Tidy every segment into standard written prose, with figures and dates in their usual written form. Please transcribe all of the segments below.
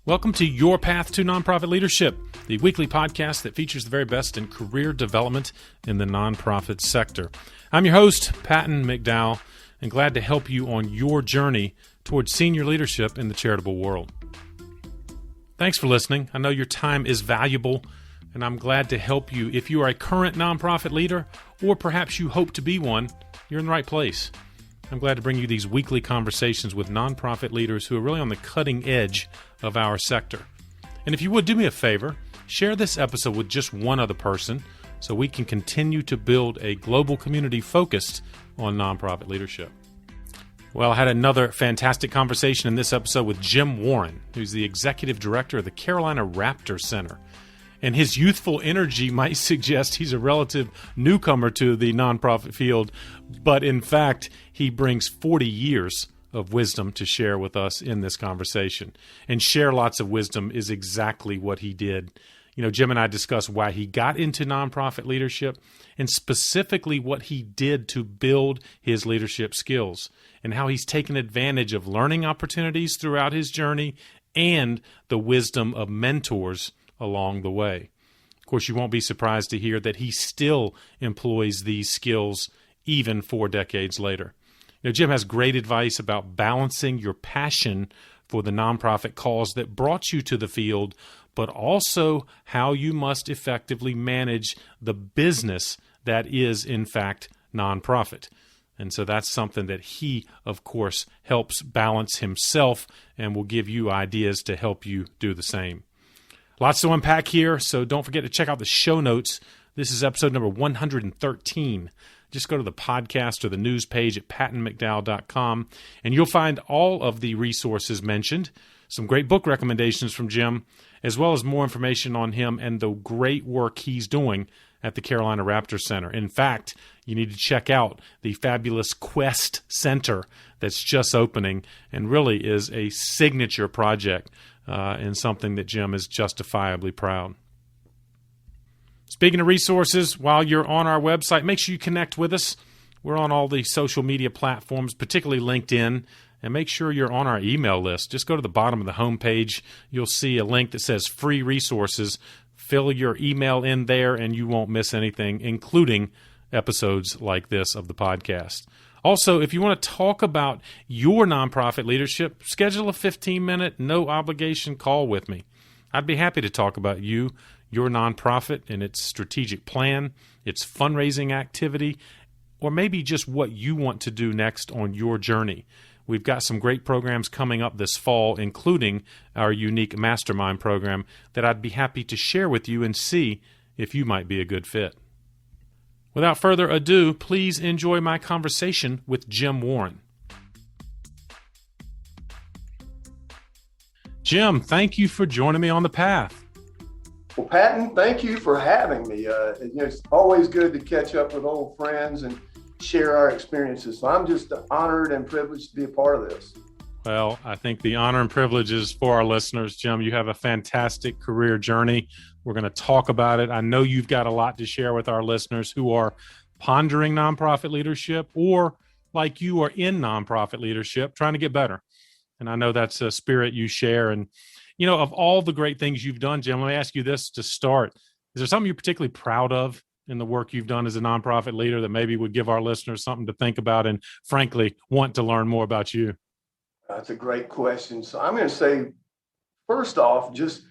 Welcome to Your Path to Nonprofit Leadership, the weekly podcast that features the very best in career development in the nonprofit sector. I'm your host, Patton McDowell, and glad to help you on your journey towards senior leadership in the charitable world. Thanks for listening. I know your time is valuable, and I'm glad to help you. If you are a current nonprofit leader, or perhaps you hope to be one, you're in the right place. I'm glad to bring you these weekly conversations with nonprofit leaders who are really on the cutting edge of our sector. And if you would do me a favor, share this episode with just one other person so we can continue to build a global community focused on nonprofit leadership. Well, I had another fantastic conversation in this episode with Jim Warren, who's the executive director of the Carolina Raptor Center. And his youthful energy might suggest he's a relative newcomer to the nonprofit field, but in fact, he brings 40 years of wisdom to share with us in this conversation. And share lots of wisdom is exactly what he did. You know, Jim and I discussed why he got into nonprofit leadership and specifically what he did to build his leadership skills and how he's taken advantage of learning opportunities throughout his journey and the wisdom of mentors along the way. Of course, you won't be surprised to hear that he still employs these skills even 4 decades later. You know, Jim has great advice about balancing your passion for the nonprofit cause that brought you to the field, but also how you must effectively manage the business that is, in fact, nonprofit. And so that's something that he, of course, helps balance himself and will give you ideas to help you do the same. Lots to unpack here, so don't forget to check out the show notes. This is episode number 113. Just go to the podcast or the news page at pattonmcdowell.com, and you'll find all of the resources mentioned, some great book recommendations from Jim, as well as more information on him and the great work he's doing at the Carolina Raptor Center. In fact, you need to check out the fabulous Quest Center that's just opening and really is a signature project and something that Jim is justifiably proud. Speaking of resources, while you're on our website, make sure you connect with us. We're on all the social media platforms, particularly LinkedIn, and make sure you're on our email list. Just go to the bottom of the homepage. You'll see a link that says free resources. Fill your email in there, and you won't miss anything, including episodes like this of the podcast. Also, if you want to talk about your nonprofit leadership, schedule a 15-minute, no-obligation call with me. I'd be happy to talk about you, your nonprofit, and its strategic plan, its fundraising activity, or maybe just what you want to do next on your journey. We've got some great programs coming up this fall, including our unique mastermind program that I'd be happy to share with you and see if you might be a good fit. Without further ado, please enjoy my conversation with Jim Warren. Jim, thank you for joining me on the path. Well, Patton, thank you for having me. It's always good to catch up with old friends and share our experiences. So I'm just honored and privileged to be a part of this. Well, I think the honor and privilege is for our listeners. Jim, you have a fantastic career journey. We're going to talk about it. I know you've got a lot to share with our listeners who are pondering nonprofit leadership or, like you, are in nonprofit leadership, trying to get better. And I know that's a spirit you share. And, you know, of all the great things you've done, Jim, let me ask you this to start. Is there something you're particularly proud of in the work you've done as a nonprofit leader that maybe would give our listeners something to think about and, frankly, want to learn more about you? That's a great question. So I'm going to say, first off, just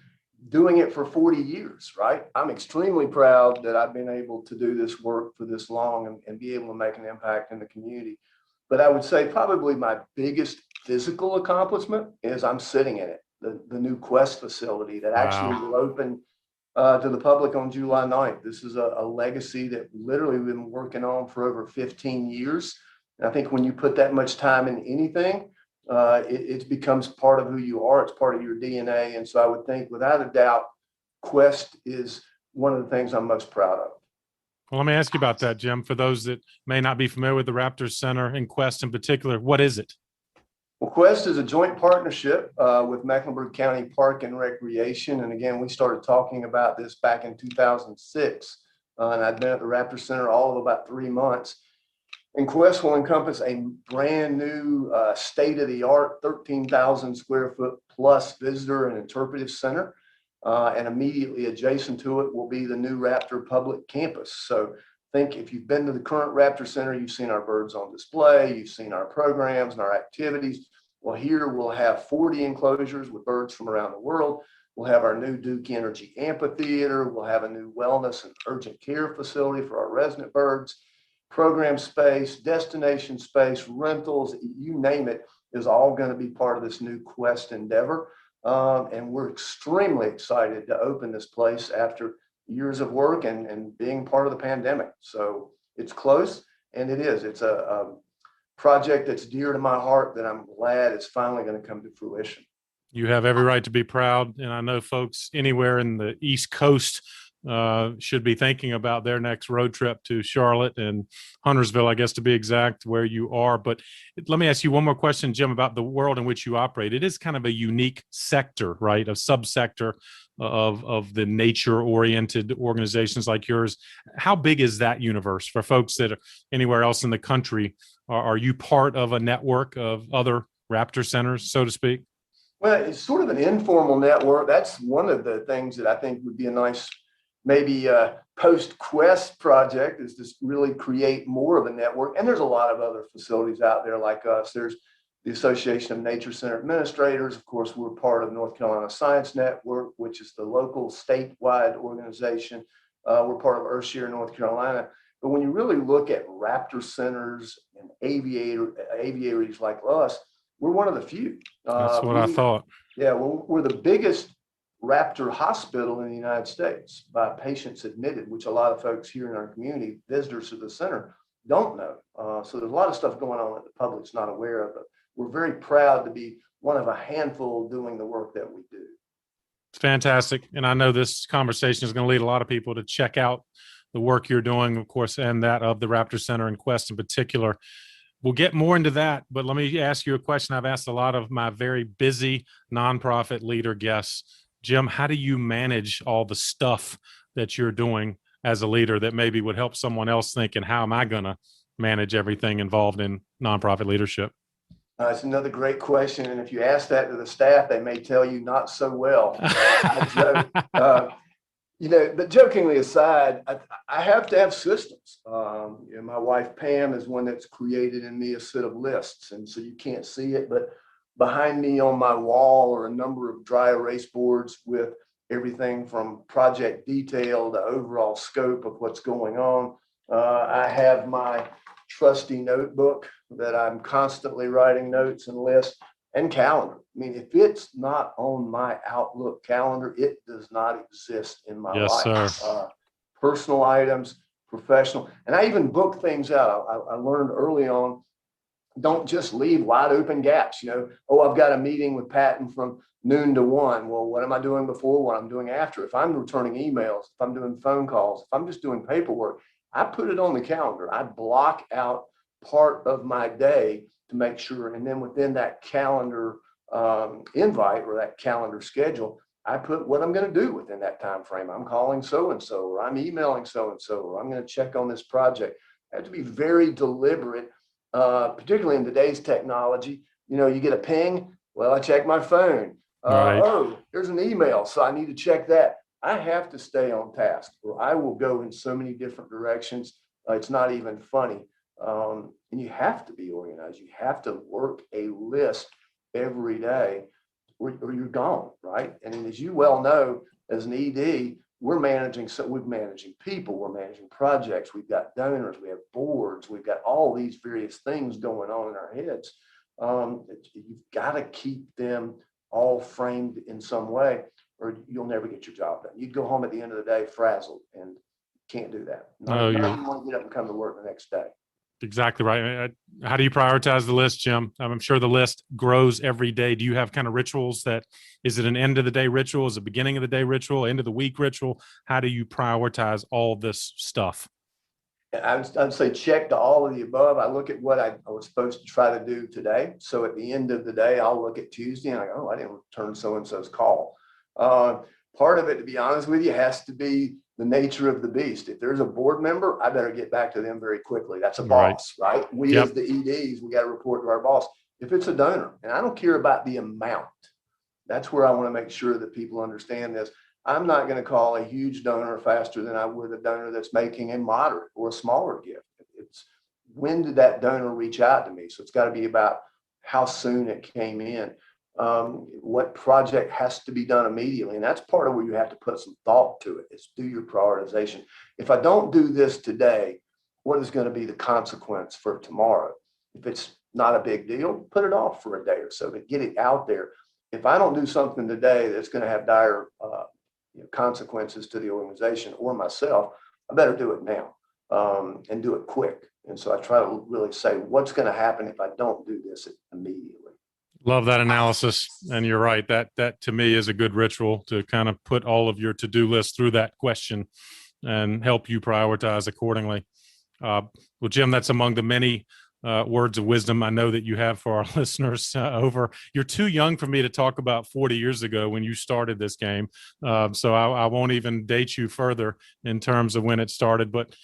doing it for 40 years, right? I'm extremely proud that I've been able to do this work for this long and be able to make an impact in the community. But I would say probably my biggest physical accomplishment is I'm sitting in it, the new Quest facility that actually will open to the public on July 9th. This is a legacy that literally we've been working on for over 15 years. And I think when you put that much time in anything, it becomes part of who you are. It's part of your DNA. And so I would think, without a doubt, Quest is one of the things I'm most proud of. Well, let me ask you about that, Jim. For those that may not be familiar with the Raptor Center and Quest in particular, what is it? Well, Quest is a joint partnership with Mecklenburg County Park and Recreation. And again, we started talking about this back in 2006. And I'd been at the Raptor Center all of about 3 months. And Quest will encompass a brand new state-of-the-art 13,000 square foot plus visitor and interpretive center. And immediately adjacent to it will be the new Raptor public campus. So think if you've been to the current Raptor Center, you've seen our birds on display, you've seen our programs and our activities. Well, here we'll have 40 enclosures with birds from around the world. We'll have our new Duke Energy Amphitheater. We'll have a new wellness and urgent care facility for our resident birds. Program space, destination space, rentals, you name it, is all going to be part of this new Quest endeavor. And we're extremely excited to open this place after years of work and being part of the pandemic. So it's close, and it is. It's a project that's dear to my heart that I'm glad it's finally going to come to fruition. You have every right to be proud. And I know folks anywhere in the East Coast should be thinking about their next road trip to Charlotte and Huntersville, I guess, to be exact, where you are. But let me ask you one more question, Jim, about the world in which you operate. It is kind of a unique sector, right? A subsector of the nature-oriented organizations like yours. How big is that universe for folks that are anywhere else in the country? Are you part of a network of other Raptor centers, so to speak? Well, it's sort of an informal network. That's one of the things that I think would be a nice maybe post-Quest project, is to really create more of a network. And there's a lot of other facilities out there like us. There's the Association of Nature Center Administrators. Of course, we're part of North Carolina Science Network, which is the local statewide organization. We're part of Earthshare North Carolina. But when you really look at raptor centers and aviaries like us, we're one of the few. That's what I thought. Yeah, we're the biggest raptor hospital in the United States by patients admitted, which a lot of folks here in our community, visitors to the center, don't know. So there's a lot of stuff going on that the public's not aware of, but we're very proud to be one of a handful doing the work that we do. It's fantastic. And I know this conversation is going to lead a lot of people to check out the work you're doing, of course, and that of the Raptor Center and Quest in particular. We'll get more into that, but let me ask you a question I've asked a lot of my very busy nonprofit leader guests. Jim, how do you manage all the stuff that you're doing as a leader that maybe would help someone else thinking, how am I going to manage everything involved in nonprofit leadership? It's another great question. And if you ask that to the staff, they may tell you not so well. But jokingly aside, I have to have systems. My wife, Pam, is one that's created in me a set of lists. And so you can't see it, but behind me on my wall are a number of dry erase boards with everything from project detail to overall scope of what's going on. I have my trusty notebook that I'm constantly writing notes and lists, and calendar. I mean, if it's not on my Outlook calendar, it does not exist in my life. Yes, sir. Personal items, professional, and I even book things out. I learned early on, don't just leave wide open gaps. I've got a meeting with Patton from noon to 1. Well, what am I doing before? What I'm doing after? If I'm returning emails, if I'm doing phone calls, if I'm just doing paperwork, I put it on the calendar. I block out part of my day to make sure. And then within that calendar invite or that calendar schedule, I put what I'm going to do within that time frame. I'm calling so-and-so, or I'm emailing so-and-so, or I'm going to check on this project. I have to be very deliberate, particularly in today's technology. You get a ping. Well, I check my phone. Right. Oh, there's an email, so I need to check that. I have to stay on task, or I will go in so many different directions. It's not even funny. And you have to be organized. You have to work a list every day or you're gone, right? And as you well know, as an ED, we're managing people, we're managing projects, we've got donors, we have boards, we've got all these various things going on in our heads. You've got to keep them all framed in some way, or you'll never get your job done. You'd go home at the end of the day frazzled, and can't do that. You want to get up and come to work the next day. Exactly right. How do you prioritize the list, Jim? I'm sure the list grows every day. Do you have kind of rituals is it an end of the day ritual? Is it beginning of the day ritual, end of the week ritual? How do you prioritize all this stuff? I'd say check to all of the above. I look at what I was supposed to try to do today. So at the end of the day, I'll look at Tuesday and I go, I didn't return so-and-so's call. Part of it, to be honest with you, has to be the nature of the beast. If there's a board member, I better get back to them very quickly. That's a Right. boss, right? We Yep. as the EDs, we got to report to our boss. If it's a donor, and I don't care about the amount, that's where I want to make sure that people understand this. I'm not going to call a huge donor faster than I would a donor that's making a moderate or a smaller gift. It's when did that donor reach out to me? So it's got to be about how soon it came in. What project has to be done immediately. And that's part of where you have to put some thought to it, is do your prioritization. If I don't do this today, what is going to be the consequence for tomorrow? If it's not a big deal, put it off for a day or so, but get it out there. If I don't do something today that's going to have dire consequences to the organization or myself, I better do it now and do it quick. And so I try to really say, what's going to happen if I don't do this immediately? Love that analysis. And you're right. That to me is a good ritual to kind of put all of your to-do list through that question and help you prioritize accordingly. Well, Jim, that's among the many words of wisdom I know that you have for our listeners over. You're too young for me to talk about 40 years ago when you started this game. So I won't even date you further in terms of when it started. But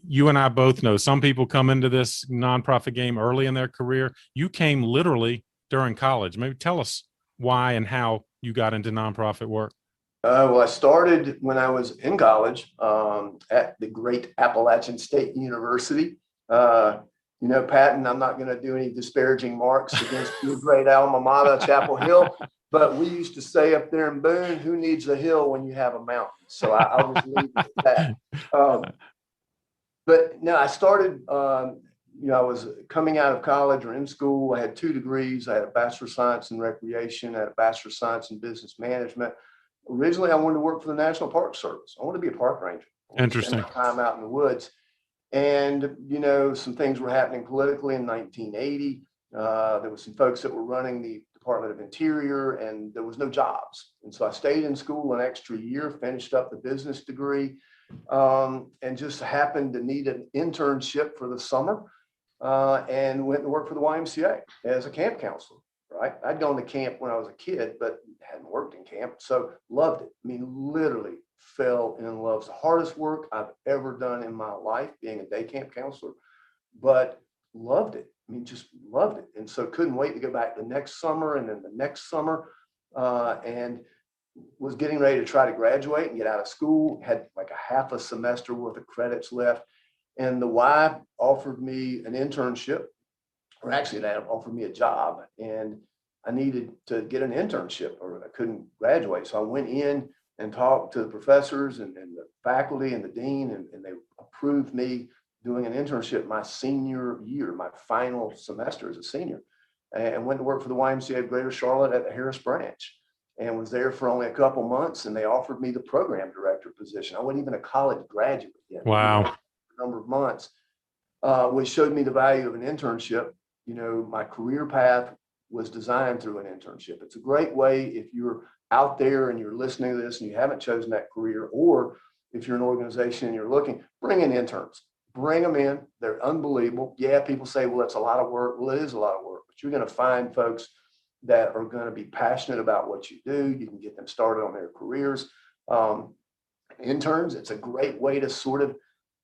you and I both know some people come into this nonprofit game early in their career. You came literally during college. Maybe tell us why and how you got into nonprofit work. Well, I started when I was in college at the great Appalachian State University. Patton, I'm not going to do any disparaging marks against your great alma mater, Chapel Hill, but we used to say up there in Boone, who needs a hill when you have a mountain? So I'll just leave it at that. But no, I started, I was coming out of college or in school. I had 2 degrees. I had a Bachelor of Science in Recreation. I had a Bachelor of Science in Business Management. Originally, I wanted to work for the National Park Service. I wanted to be a park ranger. Interesting. Spend time out in the woods. And, some things were happening politically in 1980. There were some folks that were running the Department of Interior, and there was no jobs. And so I stayed in school an extra year, finished up the business degree, and just happened to need an internship for the summer, and went to work for the YMCA as a camp counselor, right? I'd gone to camp when I was a kid, but hadn't worked in camp. So loved it. I mean, literally fell in love. It's the hardest work I've ever done in my life, being a day camp counselor, but loved it. I mean, just loved it. And so couldn't wait to go back the next summer and then the next summer, and was getting ready to try to graduate and get out of school, had like a half a semester worth of credits left. And the Y offered me an internship, or actually that offered me a job, and I needed to get an internship or I couldn't graduate. So I went in and talked to the professors and the faculty and the dean, and they approved me doing an internship my senior year, my final semester as a senior, and went to work for the YMCA of Greater Charlotte at the Harris branch, and was there for only a couple months, and they offered me the program director position. I wasn't even a college graduate yet. Wow. A number of months, which showed me the value of an internship. My career path was designed through an internship. It's a great way if you're out there and you're listening to this and you haven't chosen that career, or if you're an organization and you're looking, bring in interns. Bring them in. They're unbelievable. Yeah, people say, well, it's a lot of work. Well, it is a lot of work, but you're going to find folks that are going to be passionate about what you do. You can get them started on their careers. Interns, it's a great way to sort of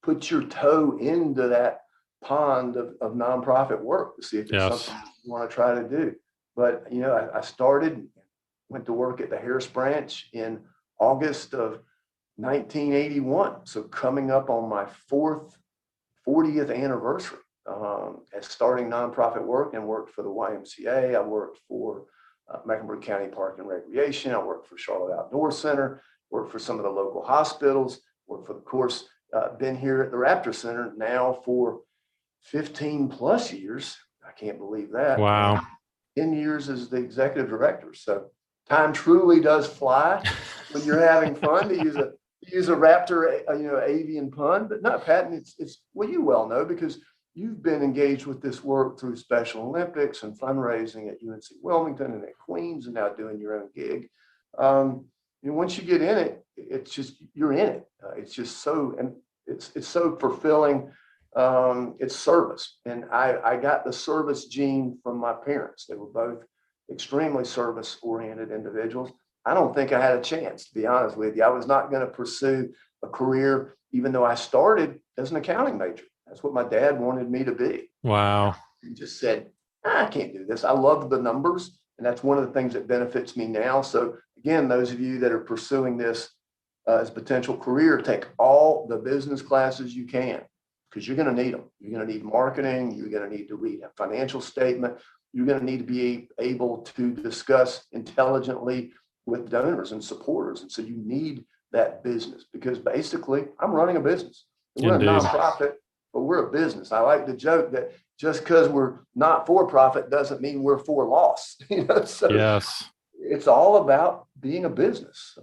put your toe into that pond of nonprofit work to see if it's something you want to try to do. But, I went to work at the Harris branch in August of 1981. So coming up on my 40th anniversary at starting nonprofit work, and worked for the YMCA. I worked for Mecklenburg County Park and Recreation. I worked for Charlotte Outdoor Center, worked for some of the local hospitals, worked for, of course, been here at the Raptor Center now for 15 plus years. I can't believe that. Wow. 10 years as the executive director. So time truly does fly when you're having fun, to use a Raptor, avian pun. But no, Patton, it's well, you well know, because you've been engaged with this work through Special Olympics and fundraising at UNC Wilmington and at Queens, and now doing your own gig. Once you get in it, it's just, you're in it. It's just so, and it's so fulfilling. It's service. And I got the service gene from my parents. They were both extremely service oriented individuals. I don't think I had a chance, to be honest with you. I was not going to pursue a career, even though I started as an accounting major. That's what my dad wanted me to be. Wow. He just said, I can't do this. I love the numbers. And that's one of the things that benefits me now. So again, those of you that are pursuing this as a potential career, take all the business classes you can, because you're going to need them. You're going to need marketing. You're going to need to read a financial statement. You're going to need to be able to discuss intelligently with donors and supporters. And so you need that business, because basically I'm running a business. We're Indeed. a nonprofit, but we're a business. I like to joke that just because we're not for profit doesn't mean we're for loss. So yes, it's all about being a business.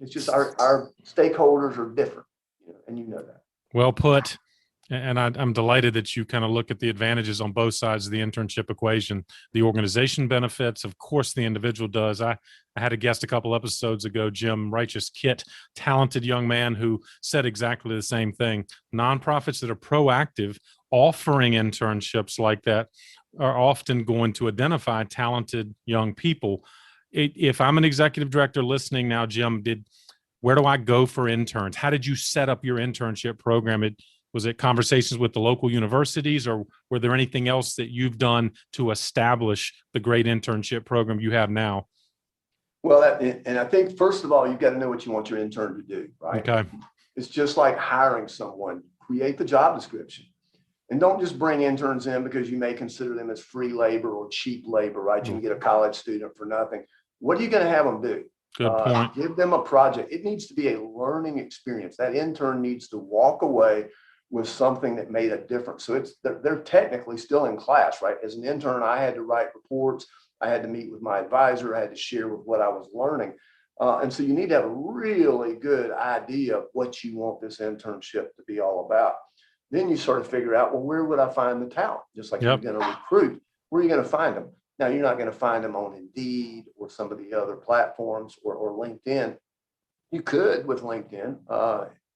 It's just our stakeholders are different, and you know that. well put. And I'm delighted that you kind of look at the advantages on both sides of the internship equation. The organization benefits, of course, the individual does. I had a guest a couple episodes ago, Jim Righteous Kit, talented young man who said exactly the same thing. Nonprofits that are proactive, offering internships like that, are often going to identify talented young people. If I'm an executive director listening now, Jim, where do I go for interns? How did you set up your internship program? Was it conversations with the local universities, or were there anything else that you've done to establish the great internship program you have now? Well, and I think, first of all, you've got to know what you want your intern to do, right? Okay. It's just like hiring someone. Create the job description. And don't just bring interns in because you may consider them as free labor or cheap labor, right? You can get a college student for nothing. What are you going to have them do? Good point. Give them a project. It needs to be a learning experience. That intern needs to walk away with something that made a difference. So they're technically still in class, right? As an intern, I had to write reports. I had to meet with my advisor. I had to share with what I was learning. And so you need to have a really good idea of what you want this internship to be all about. Then you sort of figure out, well, where would I find the talent? Just like you're going to recruit, where are you going to find them? Now, you're not going to find them on Indeed or some of the other platforms or LinkedIn. You could with LinkedIn,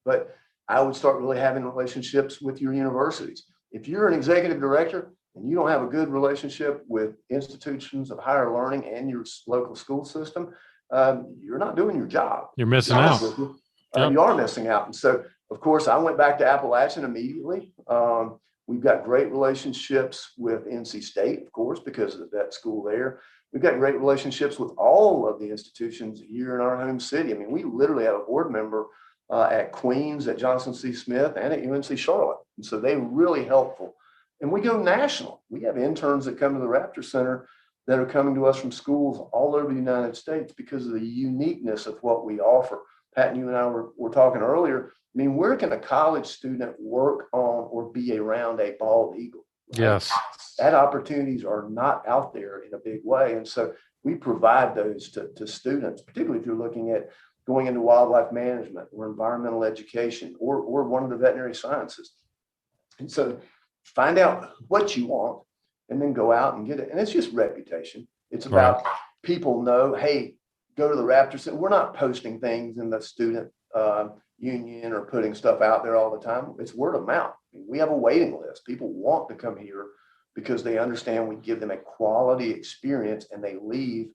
but I would start really having relationships with your universities. If you're an executive director and you don't have a good relationship with institutions of higher learning and your local school system, you're not doing your job. You're missing out. You are missing out. And so, of course, I went back to Appalachian immediately. We've got great relationships with NC State, of course, because of that school there. We've got great relationships with all of the institutions here in our home city. I mean, we literally have a board member at Queens, at Johnson C. Smith, and at UNC Charlotte. And so they're really helpful. And we go national. We have interns that come to the Raptor Center that are coming to us from schools all over the United States because of the uniqueness of what we offer. Pat, you and I were talking earlier. I mean, where can a college student work on or be around a bald eagle? Right? Yes. That opportunities are not out there in a big way. And so we provide those to students, particularly if you're looking at going into wildlife management or environmental education or one of the veterinary sciences. And so find out what you want and then go out and get it. And it's just reputation. It's about people know, hey, go to the Raptor Center. We're not posting things in the student union or putting stuff out there all the time. It's word of mouth. I mean, we have a waiting list. People want to come here because they understand we give them a quality experience and they leave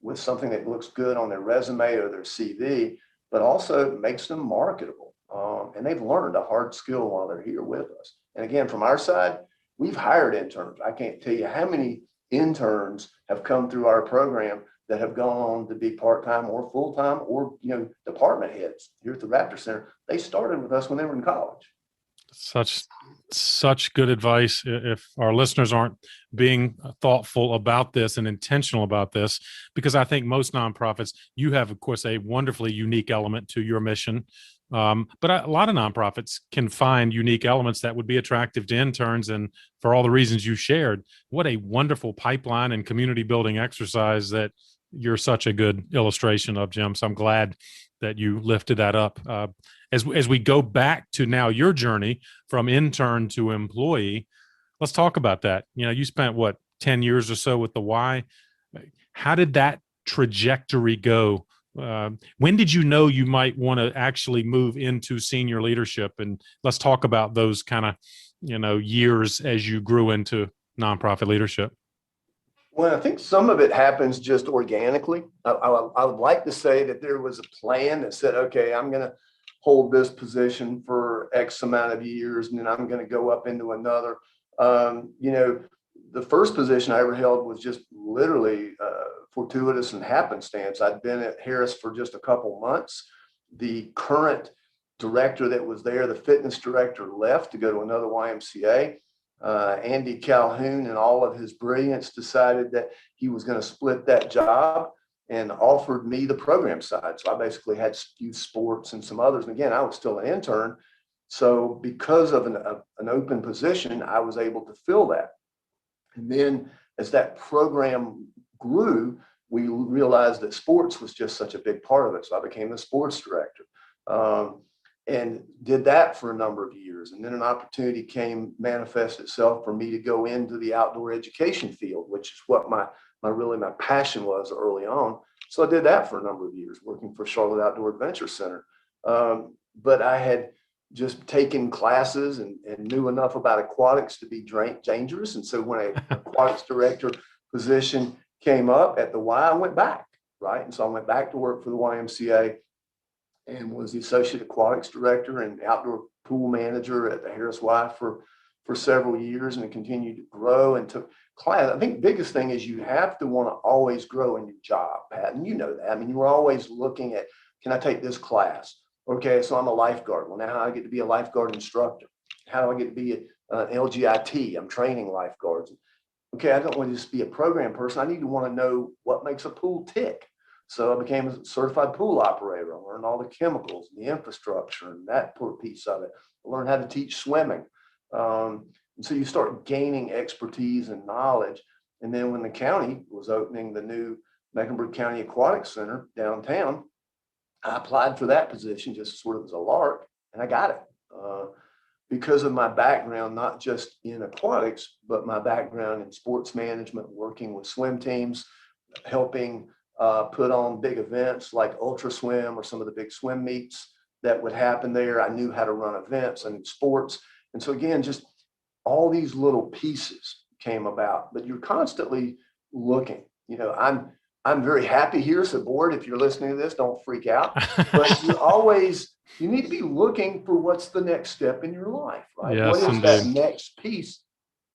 with something that looks good on their resume or their CV, but also makes them marketable. And they've learned a hard skill while they're here with us. And again, from our side, we've hired interns. I can't tell you how many interns have come through our program that have gone on to be part-time or full-time or, department heads here at the Raptor Center. They started with us when they were in college. Such good advice. If our listeners aren't being thoughtful about this and intentional about this, because I think most nonprofits, you have, of course, a wonderfully unique element to your mission. But a lot of nonprofits can find unique elements that would be attractive to interns. And for all the reasons you shared, what a wonderful pipeline and community building exercise that you're such a good illustration of, Jim. So I'm glad that you lifted that up. As we go back to now your journey from intern to employee, let's talk about that. You spent 10 years or so with the Y. How did that trajectory go? When did you know you might want to actually move into senior leadership? And let's talk about those kind of, years as you grew into nonprofit leadership. Well, I think some of it happens just organically. I would like to say that there was a plan that said, okay, I'm going to hold this position for X amount of years, and then I'm going to go up into another. The first position I ever held was just literally fortuitous and happenstance. I'd been at Harris for just a couple months. The current director that was there, the fitness director, left to go to another YMCA. Andy Calhoun, in all of his brilliance, decided that he was going to split that job and offered me the program side. So I basically had youth sports and some others. And again, I was still an intern. So because of an open position, I was able to fill that. And then as that program grew, we realized that sports was just such a big part of it. So I became the sports director and did that for a number of years. And then an opportunity manifest itself for me to go into the outdoor education field, which is what my passion was early on. So I did that for a number of years, working for Charlotte Outdoor Adventure Center. But I had just taken classes and knew enough about aquatics to be dangerous. And so when an aquatics director position came up at the Y, I went back, right? And so I went back to work for the YMCA and was the associate aquatics director and outdoor pool manager at the Harris Y for several years, and continued to grow and took class. I think the biggest thing is you have to want to always grow in your job, Pat, and you know that. I mean, you were always looking at, can I take this class? Okay, so I'm a lifeguard. Well, now I get to be a lifeguard instructor. How do I get to be an LGIT? I'm training lifeguards. Okay, I don't want to just be a program person. I need to want to know what makes a pool tick. So I became a certified pool operator. I learned all the chemicals and the infrastructure and that piece of it. I learned how to teach swimming. And so you start gaining expertise and knowledge. And then when the county was opening the new Mecklenburg County Aquatics Center downtown, I applied for that position just sort of as a lark, and I got it because of my background, not just in aquatics, but my background in sports management, working with swim teams, helping put on big events like Ultra Swim or some of the big swim meets that would happen there. I knew how to run events and sports. And so again, just all these little pieces came about, but you're constantly looking. I'm very happy here. So board, if you're listening to this, don't freak out. But you need to be looking for what's the next step in your life, right? Yes, what is indeed. that next piece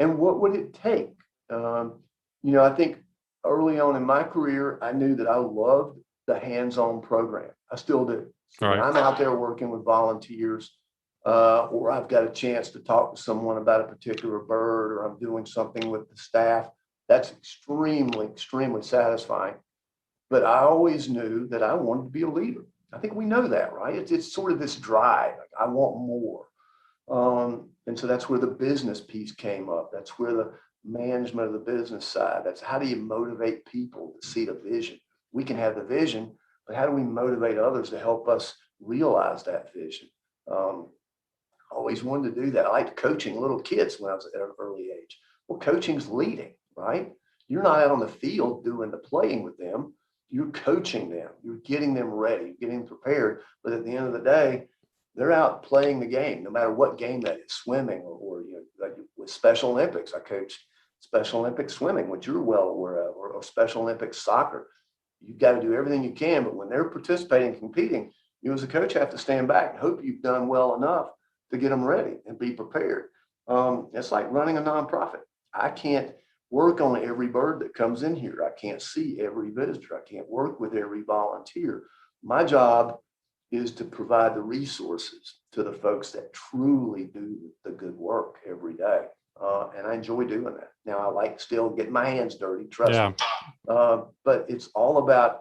and what would it take? I think early on in my career, I knew that I loved the hands-on program. I still do. So Right. when I'm out there working with volunteers, or I've got a chance to talk to someone about a particular bird, or I'm doing something with the staff, that's extremely, extremely satisfying. But I always knew that I wanted to be a leader. I think we know that, right? It's sort of this drive. Like, I want more. And so that's where the business piece came up. That's where the management of the business side. That's how do you motivate people to see the vision? We can have the vision, but how do we motivate others to help us realize that vision? Always wanted to do that. I liked coaching little kids when I was at an early age. Well, coaching's leading, right? You're not out on the field doing the playing with them. You're coaching them. You're getting them ready, getting them prepared. But at the end of the day, they're out playing the game, no matter what game that is, swimming or like with Special Olympics. I coached Special Olympics swimming, which you're well aware of, or Special Olympics soccer. You've got to do everything you can, but when they're participating and competing, you as a coach have to stand back and hope you've done well enough to get them ready and be prepared. It's like running a nonprofit. I can't work on every bird that comes in here. I can't see every visitor. I can't work with every volunteer. My job is to provide the resources to the folks that truly do the good work every day. And I enjoy doing that. Now, I like still getting my hands dirty, trust me. But it's all about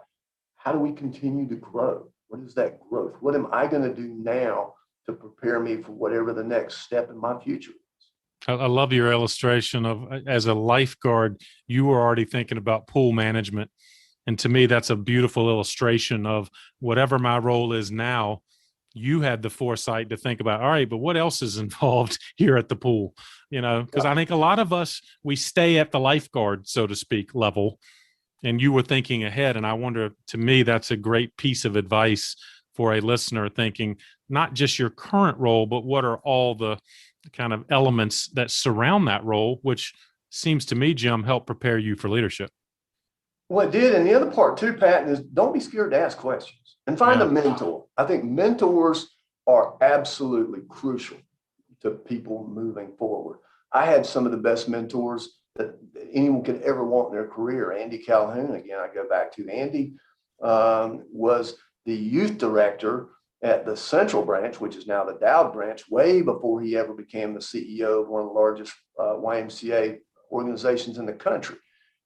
how do we continue to grow? What is that growth? What am I going to do now to prepare me for whatever the next step in my future is? I love your illustration of, as a lifeguard, you were already thinking about pool management. And to me, that's a beautiful illustration of whatever my role is now. You had the foresight to think about, all right, but what else is involved here at the pool? Because I think a lot of us, we stay at the lifeguard, so to speak, level, and you were thinking ahead. And I wonder, to me, that's a great piece of advice for a listener, thinking not just your current role, but what are all the kind of elements that surround that role, which seems to me, Jim, help prepare you for leadership. Well, it did. And the other part too, Pat, is don't be scared to ask questions and find a mentor. I think mentors are absolutely crucial to people moving forward. I had some of the best mentors that anyone could ever want in their career. Andy Calhoun, again, I go back to. Andy was the youth director at the Central branch, which is now the Dowd branch, way before he ever became the CEO of one of the largest YMCA organizations in the country.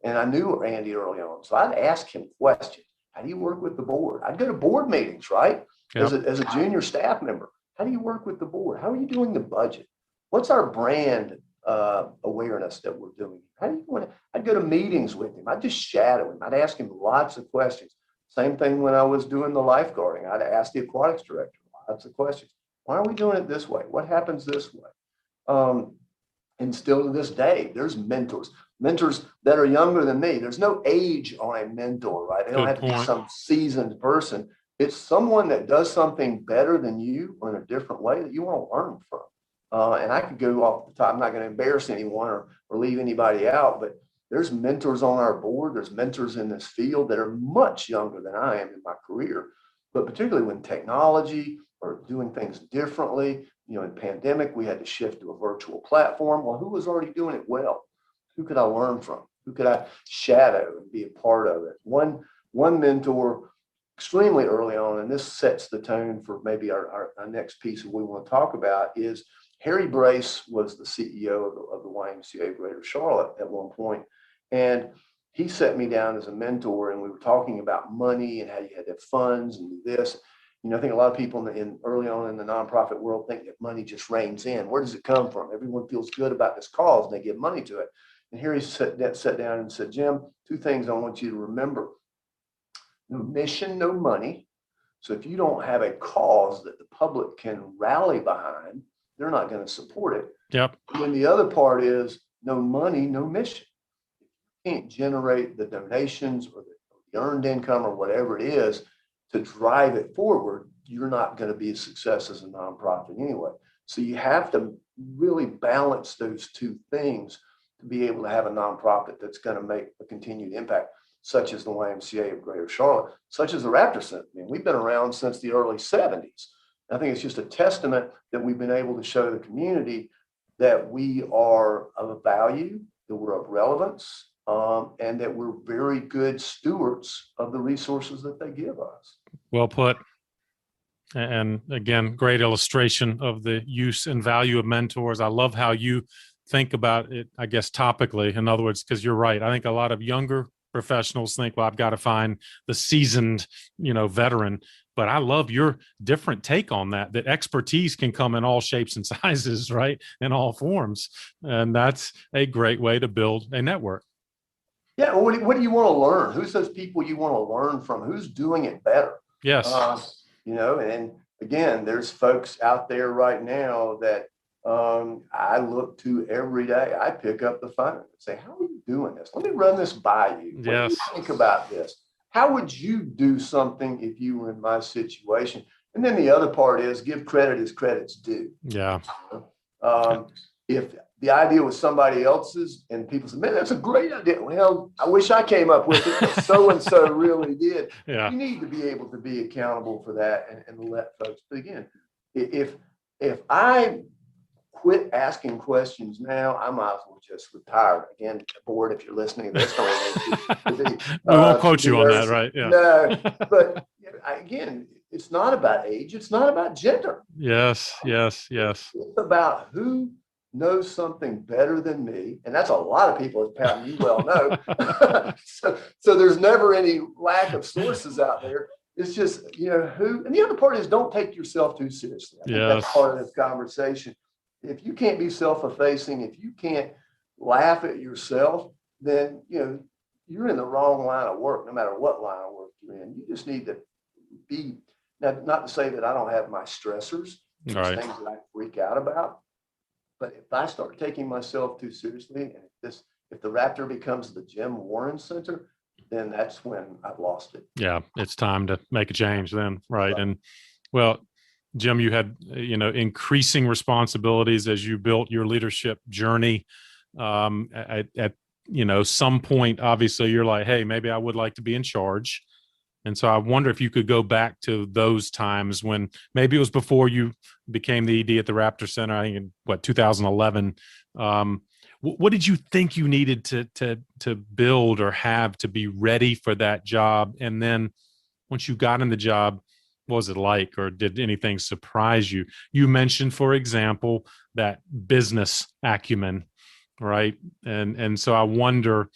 And I knew Andy early on. So I'd ask him questions. How do you work with the board? I'd go to board meetings, right? Yep. As a junior staff member. How do you work with the board? How are you doing the budget? What's our brand awareness that we're doing? How do you want to? I'd go to meetings with him. I'd just shadow him. I'd ask him lots of questions. Same thing when I was doing the lifeguarding. I'd ask the aquatics director lots of questions. Why are we doing it this way? What happens this way? And still to this day, there's mentors that are younger than me. There's no age on a mentor, right? They don't have to be some seasoned person. It's someone that does something better than you or in a different way that you want to learn from. And I could go off the top. I'm not going to embarrass anyone or leave anybody out, but there's mentors on our board. There's mentors in this field that are much younger than I am in my career, but particularly when technology or doing things differently, in pandemic, we had to shift to a virtual platform. Well, who was already doing it well? Who could I learn from? Who could I shadow and be a part of it? One mentor extremely early on, and this sets the tone for maybe our next piece that we want to talk about, is Harry Brace was the CEO of the YMCA Greater Charlotte at one point, and he set me down as a mentor, and we were talking about money and how you had to have funds and do this. I think a lot of people early on in the nonprofit world think that money just rains in. Where does it come from? Everyone feels good about this cause and they give money to it. And Harry sat down and said, Jim, two things I want you to remember. No mission, no money. So if you don't have a cause that the public can rally behind, they're not going to support it. Yep. And the other part is no money, no mission. You can't generate the donations or the earned income or whatever it is to drive it forward. You're not going to be a success as a nonprofit anyway. So you have to really balance those two things to be able to have a nonprofit that's going to make a continued impact, such as the YMCA of Greater Charlotte, such as the Raptor Center. We've been around since the early 70s. I think it's just a testament that we've been able to show the community that we are of value, that we're of relevance, and that we're very good stewards of the resources that they give us. Well put. And again, great illustration of the use and value of mentors. I love how you think about it, I guess, topically. In other words, because you're right. I think a lot of younger professionals think, well, I've got to find the seasoned, veteran. But I love your different take on that expertise can come in all shapes and sizes, right? In all forms. And that's a great way to build a network. Yeah. Well, what do you want to learn? Who's those people you want to learn from? Who's doing it better? Yes. And again, there's folks out there right now that I look to every day. I pick up the phone and say, how are you doing this? Let me run this by you. What yes. do you think about this? How would you do something if you were in my situation? And then the other part is give credit as credit's due. Yeah. If the idea was somebody else's and people said, man, that's a great idea. Well, I wish I came up with it, but so-and-so really did. Yeah. You need to be able to be accountable for that and let folks. But again, if I quit asking questions now, I might as well just retire. Again, board, if you're listening to this, we won't quote you on that, right? Yeah. No, but again, it's not about age. It's not about gender. Yes. It's about who knows something better than me. And that's a lot of people, as Pat, you well know. so there's never any lack of sources out there. It's just, who, and the other part is don't take yourself too seriously. I think that's part of this conversation. If you can't be self-effacing, if you can't laugh at yourself, then, you're in the wrong line of work, no matter what line of work you're in. You just need to be, not to say that I don't have my stressors, right. Things that I freak out about. But if I start taking myself too seriously, and if the Raptor becomes the Jim Warren Center, then that's when I've lost it. Yeah, it's time to make a change then, right? And well, Jim, you had increasing responsibilities as you built your leadership journey. At some point, obviously, you're like, hey, maybe I would like to be in charge. And so I wonder if you could go back to those times when maybe it was before you became the ED at the Raptor Center, I think in 2011. What did you think you needed to build or have to be ready for that job? And then once you got in the job, what was it like, or did anything surprise you? You mentioned, for example, that business acumen, right? And so I wonder,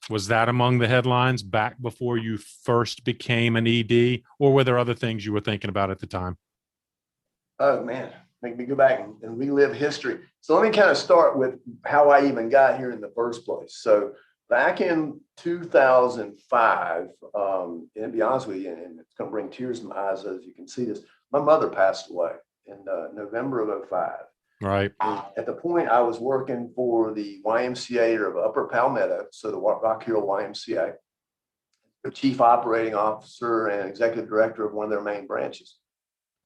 was that among the headlines back before you first became an ED, or were there other things you were thinking about at the time? Oh man, make me go back and relive history. So let me kind of start with how I even got here in the first place. So back in 2005, and to be honest with you, and it's going to bring tears to my eyes as you can see this, my mother passed away in November of '05. Right. And at the point I was working for the YMCA of Upper Palmetto, so the Rock Hill YMCA, the chief operating officer and executive director of one of their main branches,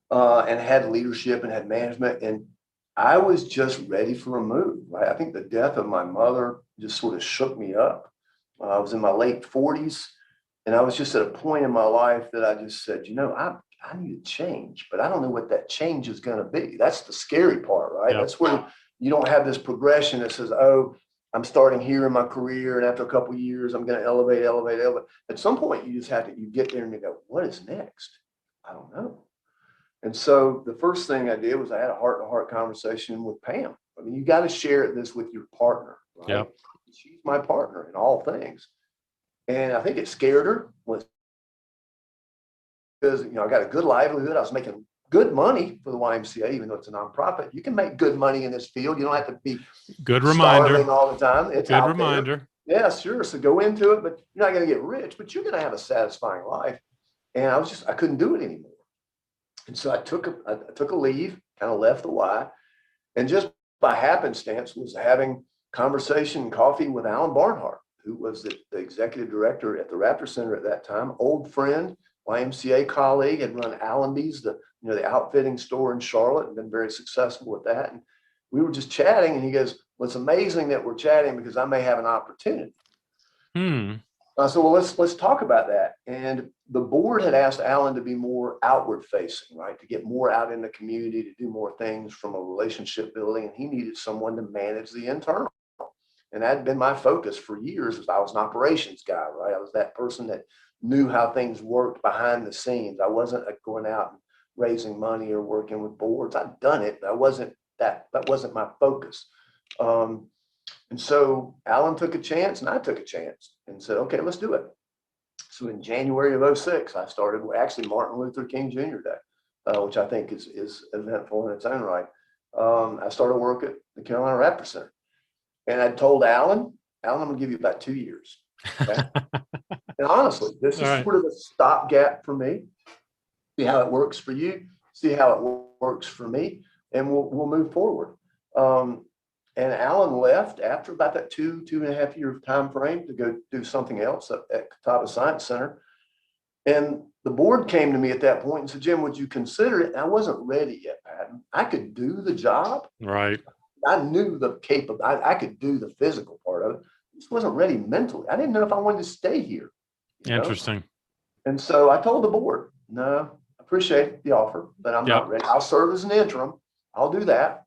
and had leadership and had management. And I was just ready for a move, right? I think the death of my mother just sort of shook me up. I was in my late 40s, and I was just at a point in my life that I just said, I need to change, but I don't know what that change is going to be. That's the scary part, right? Yep. That's where you don't have this progression that says, oh, I'm starting here in my career, and after a couple of years, I'm going to elevate. At some point, you just you get there and you go, what is next? I don't know. And so the first thing I did was I had a heart-to-heart conversation with Pam. I mean, you got to share this with your partner, right? Yep. She's my partner in all things. And I think it scared her because, I got a good livelihood. I was making good money for the YMCA, even though it's a nonprofit. You can make good money in this field. You don't have to be Good reminder. starving all the time. It's Good out reminder. there. Yeah, sure. So go into it, but you're not going to get rich, but you're going to have a satisfying life. And I couldn't do it anymore. And so I took a leave, kind of left the Y, and just by happenstance was having conversation and coffee with Alan Barnhart, who was the executive director at the Raptor Center at that time, old friend, YMCA colleague, had run Allenby's, the outfitting store in Charlotte, and been very successful with that. And we were just chatting, and he goes, well, it's amazing that we're chatting because I may have an opportunity. I said, well, let's talk about that. And the board had asked Alan to be more outward facing, right? To get more out in the community, to do more things from a relationship building. And he needed someone to manage the internal. And that had been my focus for years, as I was an operations guy, right? I was that person that knew how things worked behind the scenes. I wasn't going out and raising money or working with boards. I'd done it, but that wasn't my focus. And so Alan took a chance and I took a chance and said, okay, let's do it. So in January of '06, I started actually Martin Luther King Jr. Day, which I think is eventful in its own right. I started work at the Carolina Raptor Center. And I told Alan, I'm going to give you about 2 years. Okay? And honestly, this is sort of a stopgap for me. See how it works for you, see how it works for me, and we'll move forward. And Alan left after about that 2.5 year time frame to go do something else at Catawba Science Center. And the board came to me at that point and said, Jim, would you consider it? And I wasn't ready yet, Patton. I could do the job. Right. I knew I could do the physical part of it. I just wasn't ready mentally. I didn't know if I wanted to stay here. Interesting. And so I told the board, no, I appreciate the offer, but I'm not ready. I'll serve as an interim. I'll do that.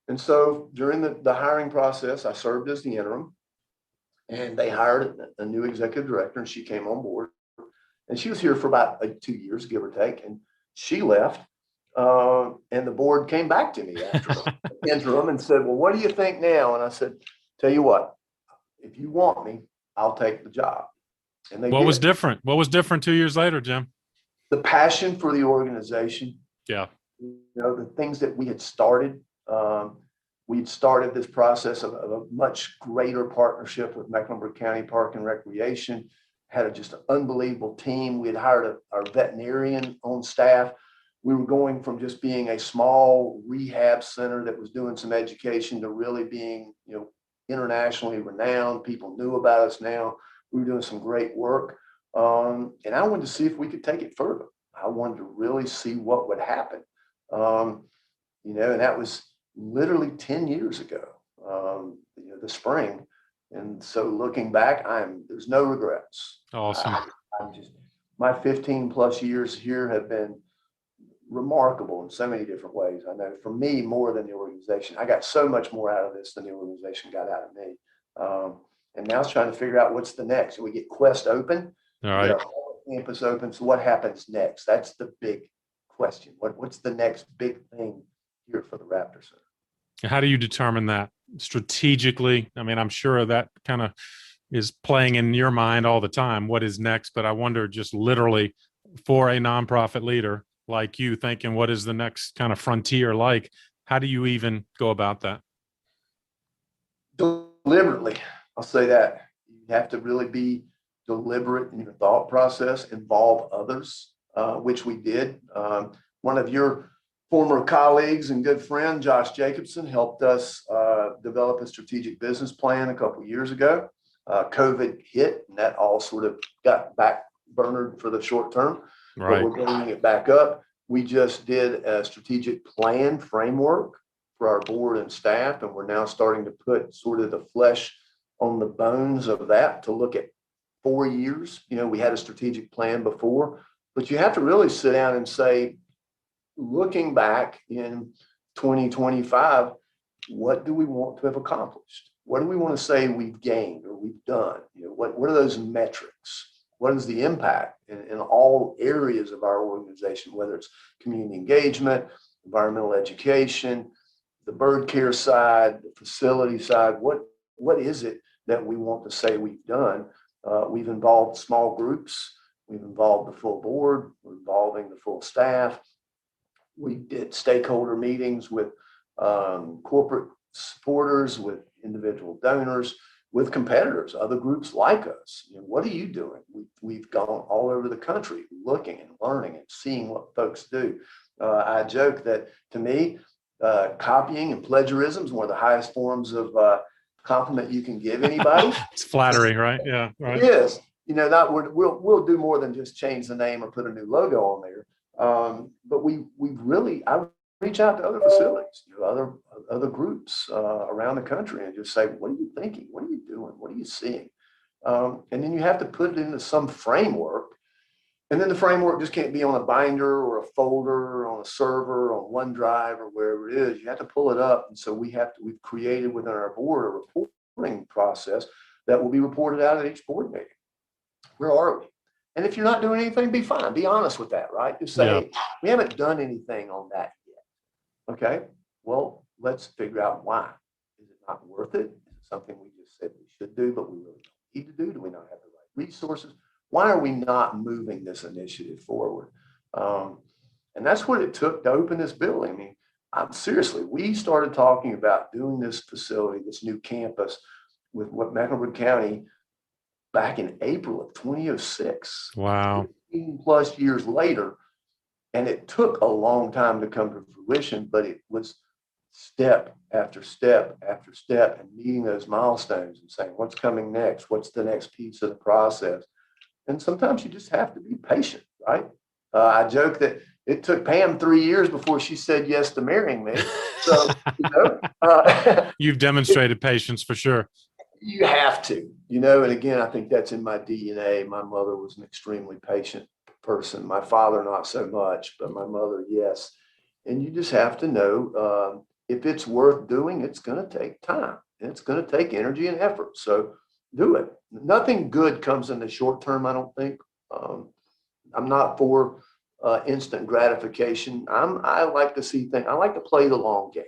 And so during the hiring process, I served as the interim, and they hired a new executive director, and she came on board. And she was here for about 2 years, give or take. And she left, and the board came back to me after the interim and said, well, what do you think now? And I said, tell you what, if you want me, I'll take the job. And they What did. was different? What was different 2 years later, Jim? The passion for the organization. Yeah. The things that we had started. We'd started this process of a much greater partnership with Mecklenburg County Park and Recreation, had just an unbelievable team. We had hired our veterinarian on staff. We were going from just being a small rehab center that was doing some education to really being, internationally renowned. People knew about us now. We were doing some great work. And I wanted to see if we could take it further. I wanted to really see what would happen. And that was literally 10 years ago, the spring. And so looking back, there's no regrets. Awesome. my 15 plus years here have been remarkable in so many different ways. I know for me, more than the organization, I got so much more out of this than the organization got out of me. And now it's trying to figure out what's the next. We get Quest open, All we get right. our campus open. So what happens next? That's the big question. What's the next big thing here for the Raptor Center? How do you determine that strategically? I mean, I'm sure that kind of is playing in your mind all the time. What is next? But I wonder, just literally, for a nonprofit leader like you, thinking, what is the next kind of frontier like? How do you even go about that? Deliberately, I'll say that. You have to really be deliberate in your thought process, involve others, which we did. One of your former colleagues and good friend, Josh Jacobson, helped us develop a strategic business plan a couple of years ago. COVID hit, and that all sort of got back burnered for the short term. Right. But we're bringing it back up. We just did a strategic plan framework for our board and staff, and we're now starting to put sort of the flesh on the bones of that to look at 4 years. You know, we had a strategic plan before, but you have to really sit down and say, looking back in 2025, what do we want to have accomplished? What do we want to say we've gained or we've done? You know, what are those metrics? What is the impact in all areas of our organization, whether it's community engagement, environmental education, the bird care side, the facility side? What is it that we want to say we've done? We've involved small groups. We've involved the full board. We're involving the full staff. We did stakeholder meetings with corporate supporters, with individual donors, with competitors, other groups like us. You know, what are you doing? We've gone all over the country looking and learning and seeing what folks do. I joke that, to me, copying and plagiarism is one of the highest forms of compliment you can give anybody. It's flattering, right? Yeah, right. It is. You know, we'll do more than just change the name or put a new logo on there. But I reach out to other facilities, you know, other groups around the country, and just say, what are you thinking? What are you doing? What are you seeing? And then you have to put it into some framework. And then the framework just can't be on a binder or a folder or on a server or on OneDrive or wherever it is. You have to pull it up. And so we've created within our board a reporting process that will be reported out at each board meeting. Where are we? And if you're not doing anything, be fine. Be honest with that, right? Just say, hey, we haven't done anything on that yet. Okay, well, let's figure out why. Is it not worth it? Is it something we just said we should do, but we really don't need to do? Do we not have the right resources? Why are we not moving this initiative forward? And that's what it took to open this building. I mean, seriously, we started talking about doing this facility, this new campus with Mecklenburg County back in April of 2006. Wow. 15 plus years later. And it took a long time to come to fruition, but it was step after step after step, and meeting those milestones and saying, what's coming next? What's the next piece of the process? And sometimes you just have to be patient, right? I joke that it took Pam 3 years before she said yes to marrying me. So, you know, you've demonstrated patience for sure. You have to, you know, and again, I think that's in my DNA. My mother was an extremely patient person. My father, not so much, but my mother, yes. And you just have to know if it's worth doing, it's going to take time. And it's going to take energy and effort. So do it. Nothing good comes in the short term, I don't think. I'm not for instant gratification. I like to see things. I like to play the long game.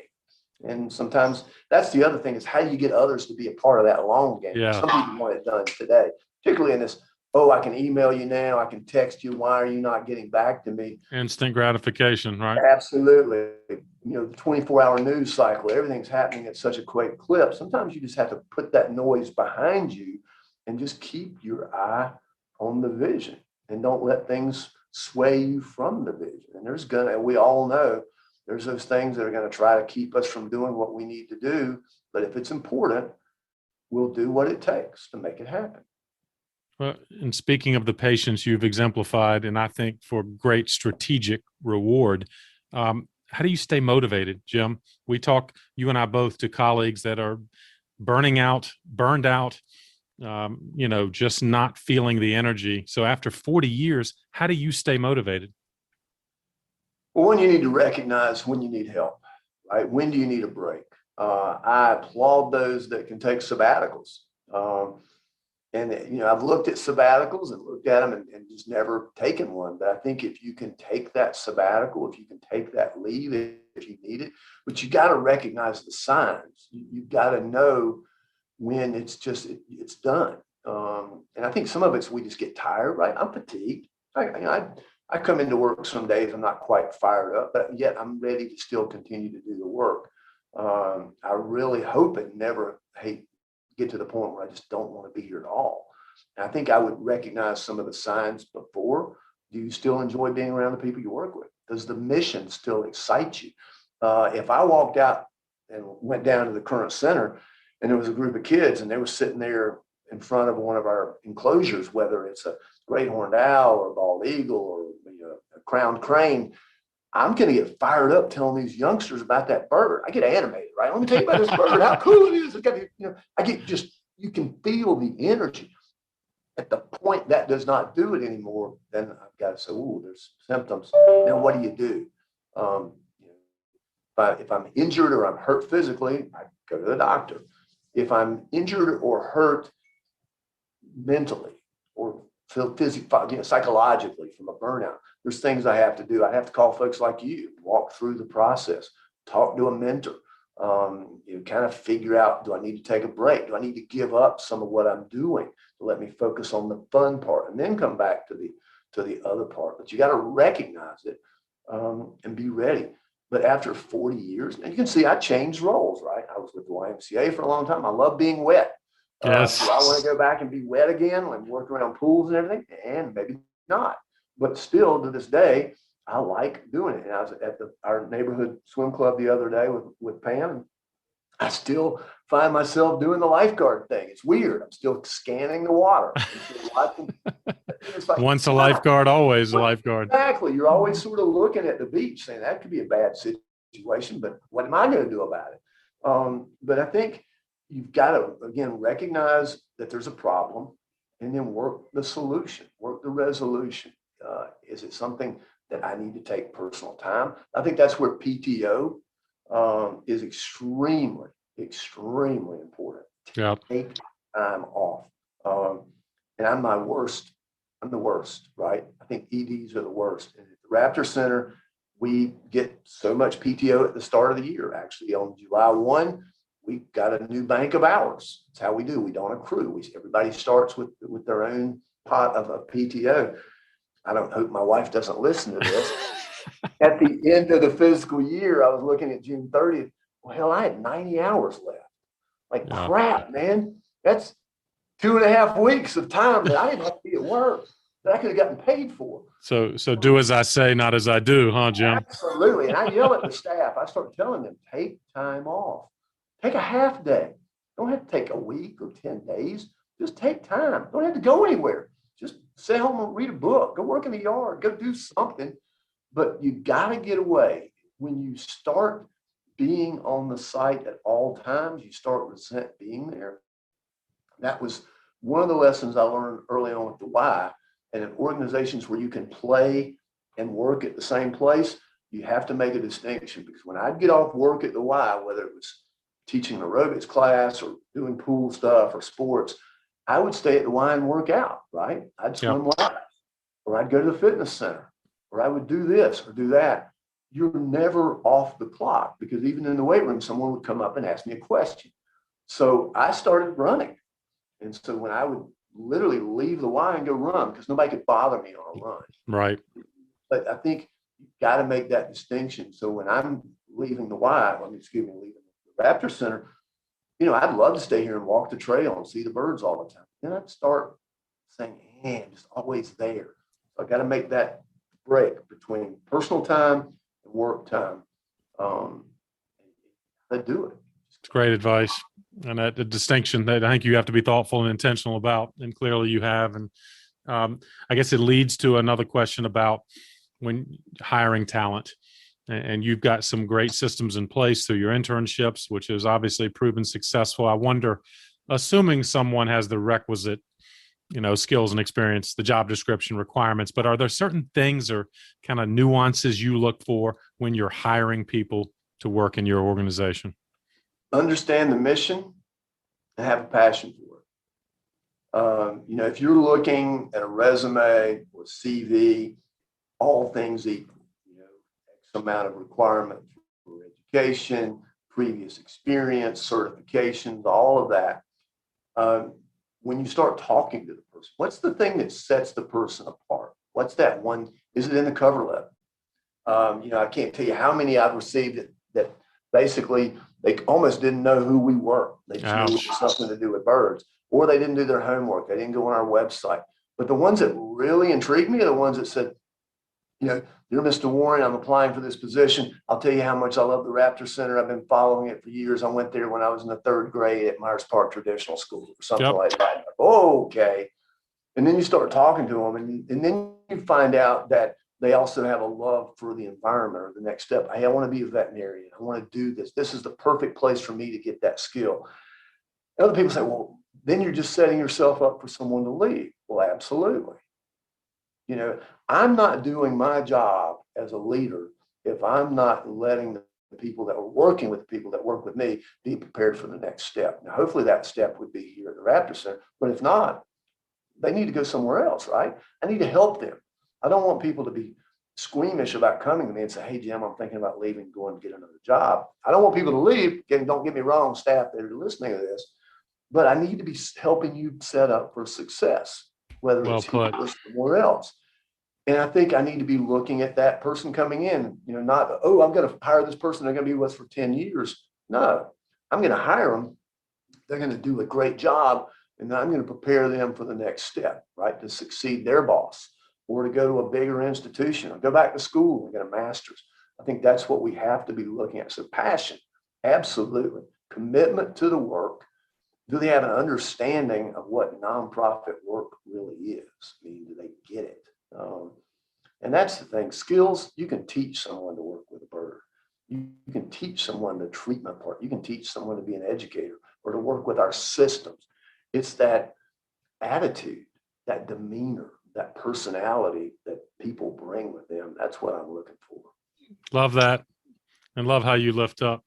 And sometimes that's the other thing, is how do you get others to be a part of that long game? Yeah. Some people want it done today, particularly in this, oh, I can email you now, I can text you, why are you not getting back to me? Instant gratification, right? Absolutely. You know, the 24-hour news cycle, everything's happening at such a quick clip. Sometimes you just have to put that noise behind you and just keep your eye on the vision, and don't let things sway you from the vision. And we all know there's those things that are going to try to keep us from doing what we need to do. But if it's important, we'll do what it takes to make it happen. Well, and speaking of the patience you've exemplified, and I think for great strategic reward, how do you stay motivated, Jim? We talk, you and I both, to colleagues that are burned out, just not feeling the energy. So after 40 years, how do you stay motivated? Well, one, you need to recognize when you need help, right? When do you need a break? I applaud those that can take sabbaticals. I've looked at sabbaticals and looked at them and just never taken one. But I think if you can take that sabbatical, if you can take that leave, if you need it, but you got to recognize the signs. You've got to know when it's done. And I think some of it's we just get tired, right? I'm fatigued. I come into work some days, I'm not quite fired up, but yet I'm ready to still continue to do the work. I really hope and never get to the point where I just don't want to be here at all. And I think I would recognize some of the signs before. Do you still enjoy being around the people you work with? Does the mission still excite you? If I walked out and went down to the current center and there was a group of kids and they were sitting there in front of one of our enclosures, whether it's a great horned owl or a bald eagle or a crowned crane, I'm going to get fired up telling these youngsters about that bird. I get animated, right? Let me tell you about this bird, how cool it is. You can feel the energy. At the point that does not do it anymore, then I've got to say, oh, there's symptoms. Now, what do you do? If I'm injured or I'm hurt physically, I go to the doctor. If I'm injured or hurt mentally or psychologically from a burnout, there's things I have to do. I have to call folks like you, walk through the process, talk to a mentor, kind of figure out, do I need to take a break? Do I need to give up some of what I'm doing to let me focus on the fun part and then come back to the other part? But you got to recognize it and be ready. But after 40 years, and you can see I changed roles, right? I was with the YMCA for a long time. I love being wet. Yes. Do I want to go back and be wet again and work around pools and everything? And maybe not. But still, to this day, I like doing it. And I was at our neighborhood swim club the other day with Pam. And I still find myself doing the lifeguard thing. It's weird. I'm still scanning the water. It's like, once a lifeguard, always a lifeguard. Exactly. You're always sort of looking at the beach saying that could be a bad situation, but what am I going to do about it? But I think you've got to, again, recognize that there's a problem and then work the solution, work the resolution. Is it something that I need to take personal time? I think that's where PTO is extremely, extremely important. Yeah. Take time off. And I'm the worst, right? I think EDs are the worst. And at the Raptor Center, we get so much PTO at the start of the year. Actually, on July 1, we got a new bank of hours. That's how we do. We don't accrue. Everybody starts with their own pot of PTO. I don't hope my wife doesn't listen to this. At the end of the fiscal year, I was looking at June 30th. Well, hell, I had 90 hours left. Like, crap, man. That's 2.5 weeks of time that I didn't have to be at work that I could have gotten paid for. So do as I say, not as I do, huh, Jim? Absolutely. And I yell at the staff. I start telling them, take time off. Take a half day. Don't have to take a week or 10 days. Just take time. Don't have to go anywhere. Just stay home and read a book. Go work in the yard. Go do something. But you got to get away. When you start being on the site at all times, you start resent being there. That was one of the lessons I learned early on with the Y. And in organizations where you can play and work at the same place, you have to make a distinction. Because when I'd get off work at the Y, whether it was teaching an aerobics class or doing pool stuff or sports, I would stay at the Y and work out, right? I'd swim laps, or I'd go to the fitness center, or I would do this or do that. You're never off the clock, because even in the weight room, someone would come up and ask me a question. So I started running. And so when I would literally leave the Y and go run, because nobody could bother me on a run. Right. But I think you've got to make that distinction. So when I'm leaving the Y, leaving the Raptor Center, I'd love to stay here and walk the trail and see the birds all the time. Then I'd start saying, man, just always there. So I got to make that break between personal time and work time. I do it. It's great advice. And the distinction that I think you have to be thoughtful and intentional about, and clearly you have. And I guess it leads to another question about when hiring talent. And you've got some great systems in place through your internships, which has obviously proven successful. I wonder, assuming someone has the requisite, skills and experience, the job description requirements, but are there certain things or kind of nuances you look for when you're hiring people to work in your organization? Understand the mission and have a passion for it. If you're looking at a resume or CV, all things equal, X amount of requirement for education, previous experience, certifications, all of that. When you start talking to the person, what's the thing that sets the person apart? What's that one? Is it in the cover letter? I can't tell you how many I've received that basically they almost didn't know who we were. They just knew it was something to do with birds, or they didn't do their homework. They didn't go on our website. But the ones that really intrigued me are the ones that said, "Dear Mr. Warren, I'm applying for this position. I'll tell you how much I love the Raptor Center. I've been following it for years. I went there when I was in the 3rd grade at Myers Park Traditional School or something like that." Okay. And then you start talking to them, and then you find out that they also have a love for the environment or the next step. Hey, I want to be a veterinarian. I want to do this. This is the perfect place for me to get that skill. And other people say, well, then you're just setting yourself up for someone to leave. Well, absolutely. I'm not doing my job as a leader if I'm not letting the people that are working with the people that work with me be prepared for the next step. Now, hopefully that step would be here at the Raptor Center, but if not, they need to go somewhere else, right? I need to help them. I don't want people to be squeamish about coming to me and say, "Hey, Jim, I'm thinking about leaving, going to get another job." I don't want people to leave. Don't get me wrong, staff that are listening to this, but I need to be helping you set up for success, whether it's here or somewhere else. And I think I need to be looking at that person coming in, not, "Oh, I'm going to hire this person. They're going to be with us for 10 years. No, I'm going to hire them. They're going to do a great job. And I'm going to prepare them for the next step, right? To succeed their boss, or to go to a bigger institution, or go back to school and get a master's." I think that's what we have to be looking at. So passion, absolutely. Commitment to the work. Do they have an understanding of what nonprofit work really is? I mean, do they get it? And that's the thing. Skills, you can teach someone to work with a bird. You can teach someone the treatment part. You can teach someone to be an educator or to work with our systems. It's that attitude, that demeanor, that personality that people bring with them. That's what I'm looking for. Love that. And love how you lift up,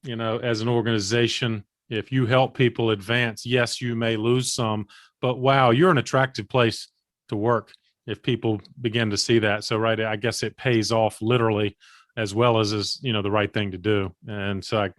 as an organization, if you help people advance, yes, you may lose some, but wow, you're an attractive place to work if people begin to see that. So, right, I guess it pays off literally as well as the right thing to do. And so I'm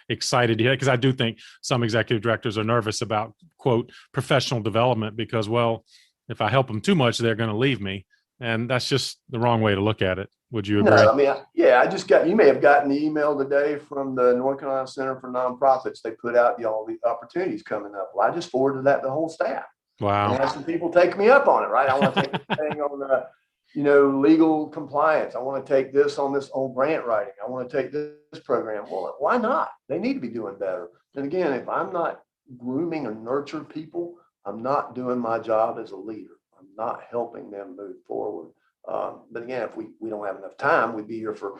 excited to hear, because I do think some executive directors are nervous about, quote, professional development because, well, if I help them too much, they're going to leave me. And that's just the wrong way to look at it. Would you agree? No, I mean, you may have gotten the email today from the North Carolina Center for Nonprofits. They put out all the opportunities coming up. Well, I just forwarded that to the whole staff. Wow. And had some people take me up on it, right? I want to take this thing on the, legal compliance. I want to take this on grant writing. I want to take this program. Well, why not? They need to be doing better. And again, if I'm not grooming or nurture people, I'm not doing my job as a leader. I'm not helping them move forward. But again, if we don't have enough time, we'd be here for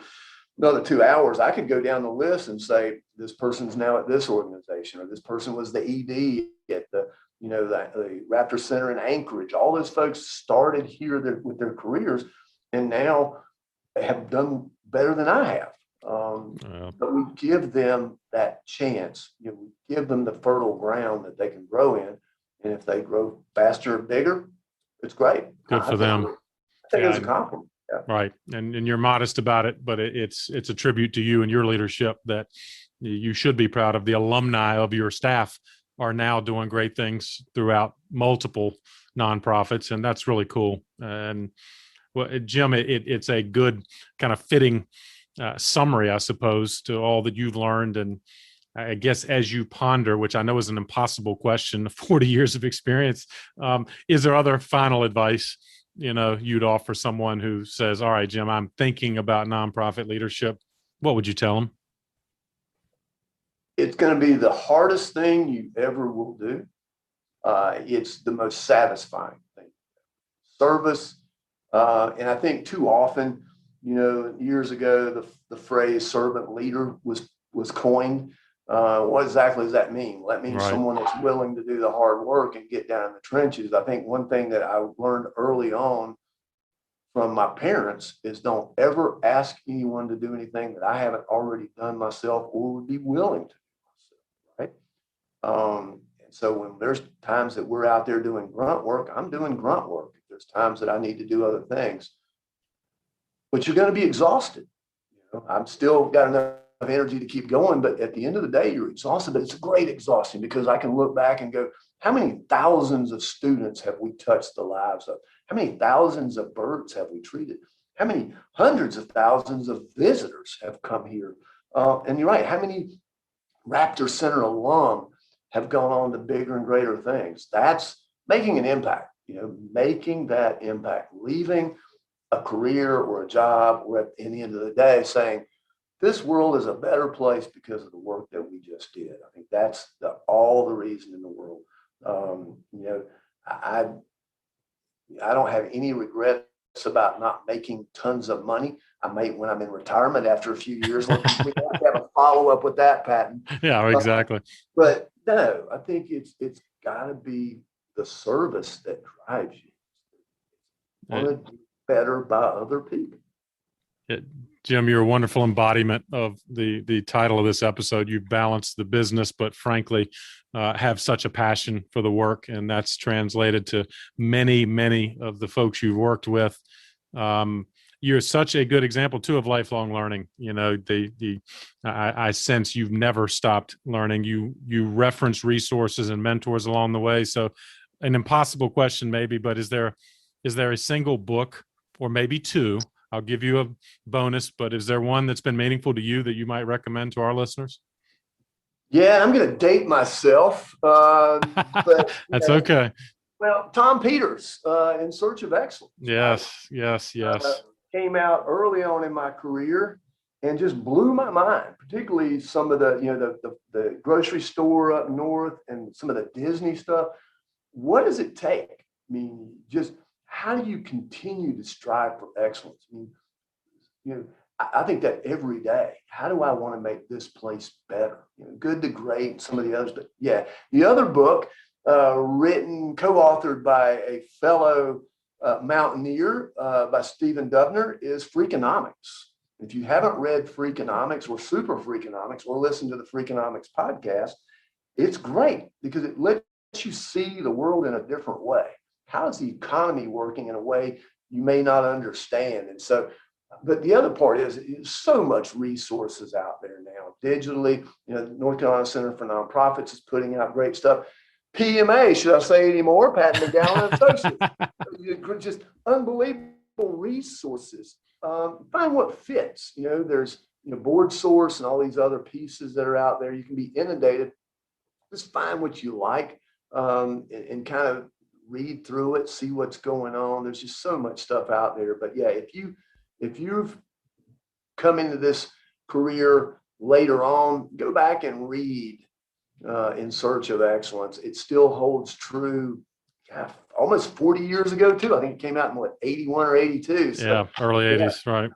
another 2 hours. I could go down the list and say, this person's now at this organization, or this person was the ED at the Raptor Center in Anchorage. All those folks started here with their careers and now have done better than I have. But we give them that chance. We give them the fertile ground that they can grow in. And if they grow faster and bigger, it's great. Good for them. I think it's a compliment. Yeah. Right. And you're modest about it, but it's a tribute to you and your leadership that you should be proud of. The alumni of your staff are now doing great things throughout multiple nonprofits, and that's really cool. And well, Jim, it's a good kind of fitting summary, I suppose, to all that you've learned. And I guess as you ponder, which I know is an impossible question, 40 years of experience, is there other final advice, you'd offer someone who says, all right, Jim, I'm thinking about nonprofit leadership? What would you tell them? It's going to be the hardest thing you ever will do. It's the most satisfying thing. Service. And I think too often, years ago, the phrase servant leader was coined. What exactly does that mean? Well, that means Right. someone that's willing to do the hard work and get down in the trenches. I think one thing that I learned early on from my parents is don't ever ask anyone to do anything that I haven't already done myself or would be willing to do myself, right? And so when there's times that we're out there doing grunt work, I'm doing grunt work. If there's times that I need to do other things, but you're going to be exhausted. I'm still got enough energy to keep going, but at the end of the day, you're exhausted. But it's a great exhaustion because I can look back and go, how many thousands of students have we touched the lives of? How many thousands of birds have we treated? How many hundreds of thousands of visitors have come here? And you're right, how many Raptor Center alum have gone on to bigger and greater things? That's making an impact, making that impact, leaving a career or a job, or at the end of the day saying, this world is a better place because of the work that we just did. I think that's all the reason in the world. I don't have any regrets about not making tons of money. I may when I'm in retirement after a few years. We have to have a follow up with that, Patton. Yeah, exactly. But no, I think it's got to be the service that drives you. Want to do better by other people. Jim, you're a wonderful embodiment of the title of this episode. You've balanced the business, but frankly, have such a passion for the work, and that's translated to many, many of the folks you've worked with. You're such a good example too of lifelong learning. I sense you've never stopped learning. You reference resources and mentors along the way. So, an impossible question maybe, but is there a single book or maybe two? I'll give you a bonus, but is there one that's been meaningful to you that you might recommend to our listeners? Yeah, I'm going to date myself, but that's okay. Well, Tom Peters, In Search of Excellence. Yes. Came out early on in my career and just blew my mind, particularly some of the grocery store up north and some of the Disney stuff. What does it take? I mean, just how do you continue to strive for excellence? I mean, I think that every day, how do I want to make this place better? Good to great, some of the others, but yeah, the other book co-authored by a fellow mountaineer by Stephen Dubner is Freakonomics. If you haven't read Freakonomics or Super Freakonomics or listened to the Freakonomics podcast, it's great because it lets you see the world in a different way. How is the economy working in a way you may not understand? And so, but the other part is so much resources out there now digitally. North Carolina Center for Nonprofits is putting out great stuff. PMA, should I say anymore? Patton McDowell and Associates. Just unbelievable resources. Find what fits. There's Board Source and all these other pieces that are out there. You can be inundated. Just find what you like and kind of read through it, see what's going on. There's just so much stuff out there. But yeah, if you've come into this career later on, go back and read In Search of Excellence. It still holds true. Almost 40 years ago too. I think it came out in 81 or 82. So, yeah, early 80s, right?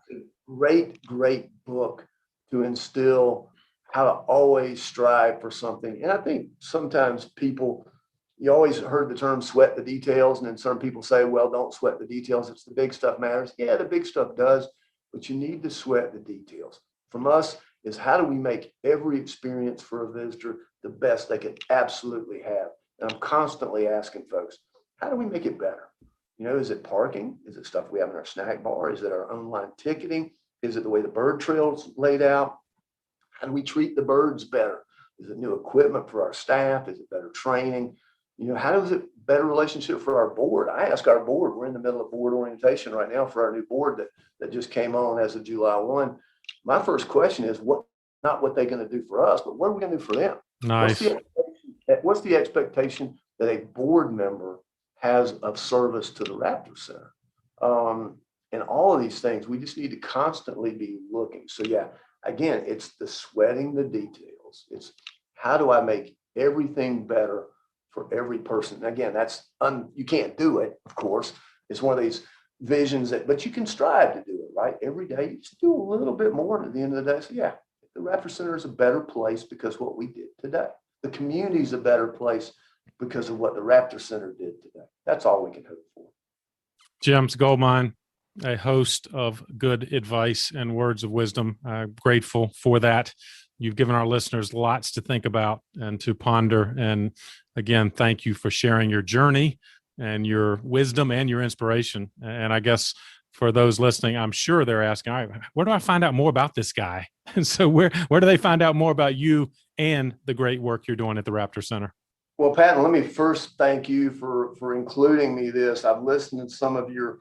Great book to instill how to always strive for something. And I think sometimes you always heard the term sweat the details, and then some people say, well, don't sweat the details. It's the big stuff matters. Yeah, the big stuff does, but you need to sweat the details. From us is how do we make every experience for a visitor the best they could absolutely have? And I'm constantly asking folks, how do we make it better? Is it parking? Is it stuff we have in our snack bar? Is it our online ticketing? Is it the way the bird trail's laid out? How do we treat the birds better? Is it new equipment for our staff? Is it better training? How is it better relationship for our board? I ask our board, we're in the middle of board orientation right now for our new board that just came on as of July 1. My first question is not what they're going to do for us, but what are we going to do for them? Nice. What's the expectation that a board member has of service to the Raptor Center? And all of these things, we just need to constantly be looking. So yeah, again, it's the sweating the details. It's how do I make everything better for every person? And again, you can't do it, of course. It's one of these visions but you can strive to do it, right? Every day, you just do a little bit more at the end of the day. So yeah, the Raptor Center is a better place because of what we did today. The community is a better place because of what the Raptor Center did today. That's all we can hope for. Jim's Goldmine, a host of good advice and words of wisdom. I'm grateful for that. You've given our listeners lots to think about and to ponder. And again, thank you for sharing your journey and your wisdom and your inspiration. And I guess for those listening, I'm sure they're asking, all right, where do I find out more about this guy? And so where do they find out more about you and the great work you're doing at the Raptor Center? Well, Patton, let me first thank you for including me this. I've listened to some of your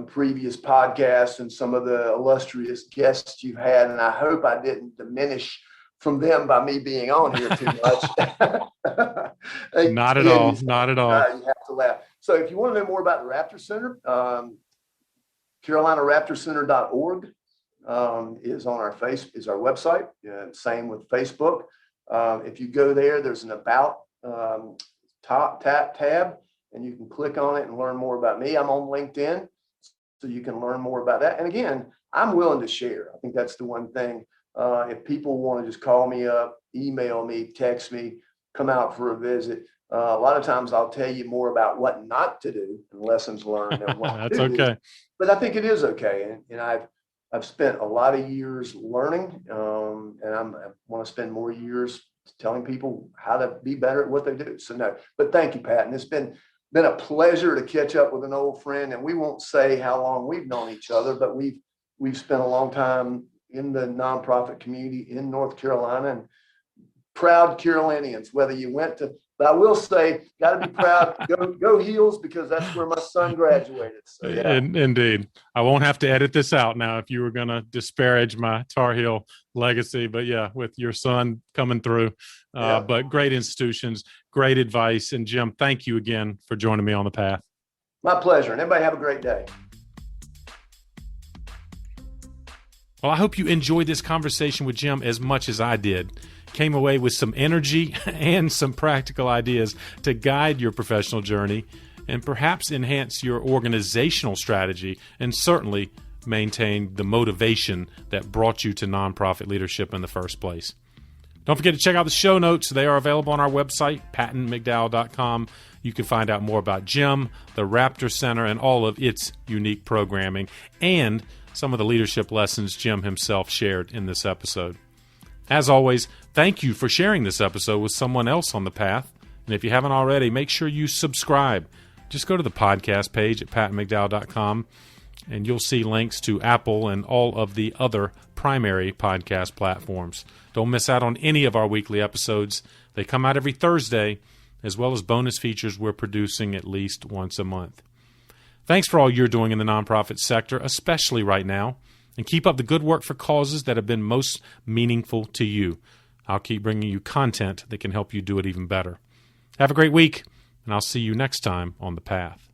previous podcasts and some of the illustrious guests you've had, and I hope I didn't diminish from them by me being on here too much. Not at all. Not at all. You have to laugh. So if you want to know more about the Raptor Center, CarolinaRaptorCenter.org is on our is our website. Same with Facebook. If you go there, there's an About tab, and you can click on it and learn more about me. I'm on LinkedIn, so you can learn more about that. And again, I'm willing to share. I think that's the one thing. If people want to just call me up, email me, text me, come out for a visit. A lot of times I'll tell you more about what not to do and lessons learned and what That's to okay. do. But I think it is okay. And I've spent a lot of years learning, and I want to spend more years telling people how to be better at what they do. So no, but thank you, Patton. It's been a pleasure to catch up with an old friend, and we won't say how long we've known each other, but we've spent a long time in the nonprofit community in North Carolina, and proud Carolinians, whether you went to, but I will say, got to be proud, go Heels, because that's where my son graduated. So, yeah. Indeed. I won't have to edit this out now if you were going to disparage my Tar Heel legacy, but yeah, with your son coming through, but great institutions, great advice. And Jim, thank you again for joining me on the path. My pleasure. And everybody have a great day. Well, I hope you enjoyed this conversation with Jim as much as I did. Came away with some energy and some practical ideas to guide your professional journey and perhaps enhance your organizational strategy and certainly maintain the motivation that brought you to nonprofit leadership in the first place. Don't forget to check out the show notes. They are available on our website, pattonmcdowell.com. You can find out more about Jim, the Raptor Center, and all of its unique programming and some of the leadership lessons Jim himself shared in this episode. As always, thank you for sharing this episode with someone else on the path. And if you haven't already, make sure you subscribe. Just go to the podcast page at pattonmcdowell.com and you'll see links to Apple and all of the other primary podcast platforms. Don't miss out on any of our weekly episodes. They come out every Thursday, as well as bonus features we're producing at least once a month. Thanks for all you're doing in the nonprofit sector, especially right now. And keep up the good work for causes that have been most meaningful to you. I'll keep bringing you content that can help you do it even better. Have a great week, and I'll see you next time on The Path.